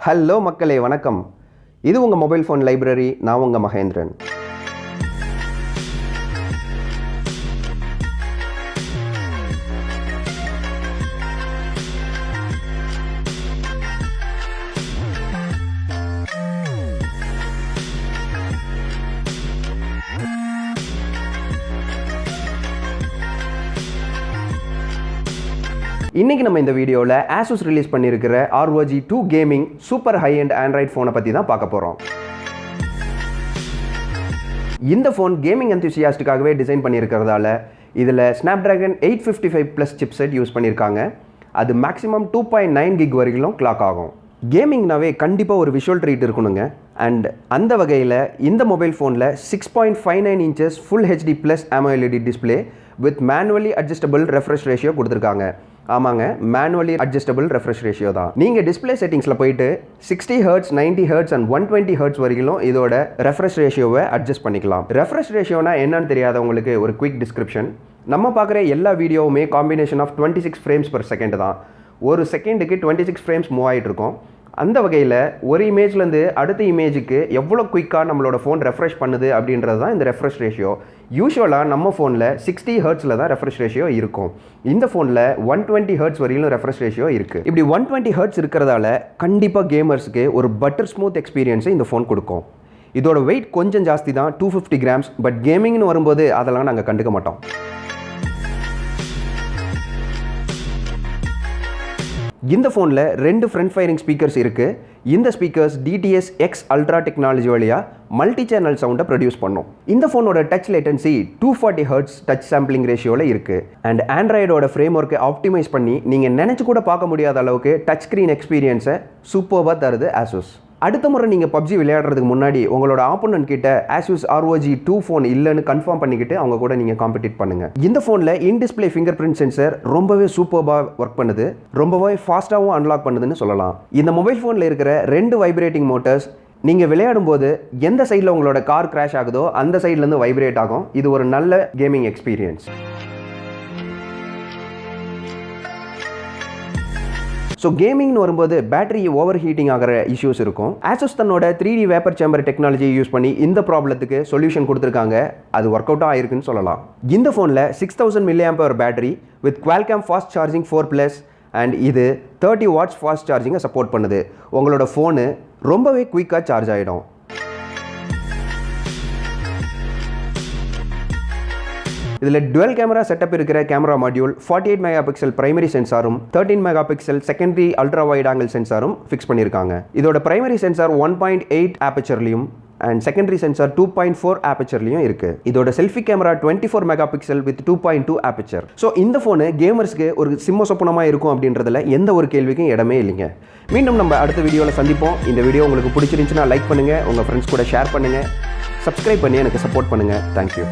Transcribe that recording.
Hello மக்களே, வணக்கம். இது உங்கள் மொபைல் ஃபோன் லைப்ரரி. நான் உங்கள் மகேந்திரன். இன்னைக்கு நம்ம இந்த வீடியோவில் Asus ரிலீஸ் பண்ணியிருக்கிற ROG 2 gaming super high and Android ஃபோனை பற்றி தான் பார்க்க போகிறோம். இந்த ஃபோன் கேமிங் என்தூசியாஸ்டுக்காகவே டிசைன் பண்ணியிருக்கிறதால இதில் ஸ்னாப்ட்ராகன் 855+ சிப்செட் யூஸ் பண்ணியிருக்காங்க. அது மேக்ஸிமம் 2.9 GB வரைக்கும் கிளாக் ஆகும். கேமிங்னாவே கண்டிப்பாக ஒரு விஷுவல் ட்ரீட் இருக்கணுங்க. அண்ட் அந்த வகையில் இந்த மொபைல் ஃபோனில் 6.59 inches full HD+ AMOLED display with manually adjustable refresh ratio கொடுத்துருக்காங்க. ஆமாங்க, மேனுவலி அட்ஜஸ்டபிள் ரெஃப்ரெஷ் ரேஷியோ தான். நீங்கள் டிஸ்பிளே செட்டிங்ஸில் போயிட்டு 60 Hz, 90 Hz அண்ட் 120 Hz வரைக்கும் இதோட ரெஃப்ரெஷ் ரேஷியோவை அட்ஜஸ்ட் பண்ணிக்கலாம். ரெஃப்ரெஷ் ரேஷியோனா என்னன்னு தெரியாதவங்களுக்கு ஒரு குவிக் டிஸ்கிரிப்ஷன். நம்ம பார்க்குற எல்லா வீடியோவுமே combination of 26 frames per second தான். ஒரு செகண்டுக்கு 26 frames மூவ் ஆகிட்டு இருக்கும். அந்த வகையில் ஒரு இமேஜ்லேருந்து அடுத்த இமேஜுக்கு எவ்வளோ குயிக்காக நம்மளோட ஃபோன் ரெஃப்ரெஷ் பண்ணுது அப்படின்றது தான் இந்த ரெஃப்ரெஷ் ரேஷியோ. யூஸ்வலாக நம்ம ஃபோனில் 60 Hz தான் ரெஃப்ரெஷ் ரேஷியோ இருக்கும். இந்த ஃபோனில் 120 Hz வரையிலும் ரெஃப்ரெஷ் ரேஷியோ இருக்குது. இப்படி 120 Hz இருக்கிறதால கண்டிப்பாக கேமர்ஸுக்கு ஒரு பட்டர் ஸ்மூத் எக்ஸ்பீரியன்ஸை இந்த ஃபோன் கொடுக்கும். இதோட வெயிட் கொஞ்சம் ஜாஸ்தி தான், 250 grams. பட் கேமிங்னு வரும்போது அதெல்லாம் நாங்கள் கண்டுக்க மாட்டோம். இந்த ஃபோனில் 2 ஃப்ரண்ட் ஃபயரிங் ஸ்பீக்கர்ஸ் இருக்குது. இந்த speakers DTS X ultra technology வழியாக மல்டி சேனல் சவுண்டை ப்ரொடியூஸ் பண்ணும். இந்த ஃபோனோட touch latency 240 Hz touch sampling ரேஷியோவில் இருக்குது. அண்ட் ஆண்ட்ராய்டோட ஃப்ரேம் ஒர்க்கை ஆப்டிமைஸ் பண்ணி நீங்கள் நினச்சி கூட பார்க்க முடியாத அளவுக்கு டச் ஸ்க்ரீன் எக்ஸ்பீரியன்ஸை சூப்பராக தருது Asus. அடுத்த முறை நீங்கள் PUBG விளையாடுறதுக்கு முன்னாடி உங்களோட ஆப்போனன்ட் கிட்ட Asus ROG 2 ஃபோன் இல்லைன்னு கன்ஃபார்ம் பண்ணிக்கிட்டு அவங்க கூட நீங்கள் காம்படிட் பண்ணுங்கள். இந்த ஃபோனில் in display finger print sensor ரொம்பவே சூப்பராக ஒர்க் பண்ணுது, ரொம்பவே ஃபாஸ்ட்டாகவும் அன்லாக் பண்ணுதுன்னு சொல்லலாம். இந்த மொபைல் ஃபோனில் இருக்கிற 2 வைப்ரேட்டிங் மோட்டர்ஸ் நீங்கள் விளையாடும் போது எந்த சைடில் உங்களோட கார் கிராஷ் ஆகுதோ அந்த சைட்லேருந்து வைப்ரேட் ஆகும். இது ஒரு நல்ல கேமிங் எக்ஸ்பீரியன்ஸ். ஸோ கேமிங்னு வரும்போது பேட்டரி ஓவர் ஹீட்டிங் ஆகிற இஷ்யூஸ் இருக்கும். Asus தன்னோட 3D வேப்பர் சேம்பர் டெக்னாலஜியை யூஸ் பண்ணி இந்த ப்ராப்ளத்துக்கு சொல்யூஷன் கொடுத்துருக்காங்க. அது ஒர்க் அவுட்டாக ஆயிருக்குன்னு சொல்லலாம். இந்த ஃபோனில் 6000 mAh battery with qualcom fast charging 4+ and இது 30 watts ஃபாஸ்ட் சார்ஜிங்கை சப்போர்ட் பண்ணுது. உங்களோட ஃபோனு ரொம்பவே குயிக்காக சார்ஜ் ஆகிடும். இதில் டுவெல் கேமரா செட்டப் இருக்கிற கேமரா மாடியூல் 48 MP பிரைமரி சென்சாரும் 13 MP secondary ultra wide angle சென்சாரும் ஃபிக்ஸ் பண்ணியிருக்காங்க. இதோட பிரைமரி சென்சார் 1.8 ஆப்பர்ச்சர்லையும் அண்ட் செகண்டரி சென்சார் 2.4 ஆப்பர்ச்சர்லையும் இருக்குது. இதோட செல்ஃபி கேமரா 24 MP வித் 2.2 ஆப்பர்ச்சர். ஸோ இந்த ஃபோனு கேமர்ஸ்க்கு ஒரு சிம்ம சொப்பனமாக இருக்கும் அப்படின்றதுல எந்த ஒரு கேள்விக்கும் இடமே இல்லைங்க. மீண்டும் நம்ம அடுத்த வீடியோவில் சந்திப்போம். இந்த வீடியோ உங்களுக்கு பிடிச்சிருந்துச்சுன்னா லைக் பண்ணுங்கள், உங்கள் ஃப்ரெண்ட்ஸ் கூட ஷேர் பண்ணுங்கள், சப்ஸ்கிரைப் பண்ணி எனக்கு சப்போர்ட் பண்ணுங்கள். தேங்க்யூ.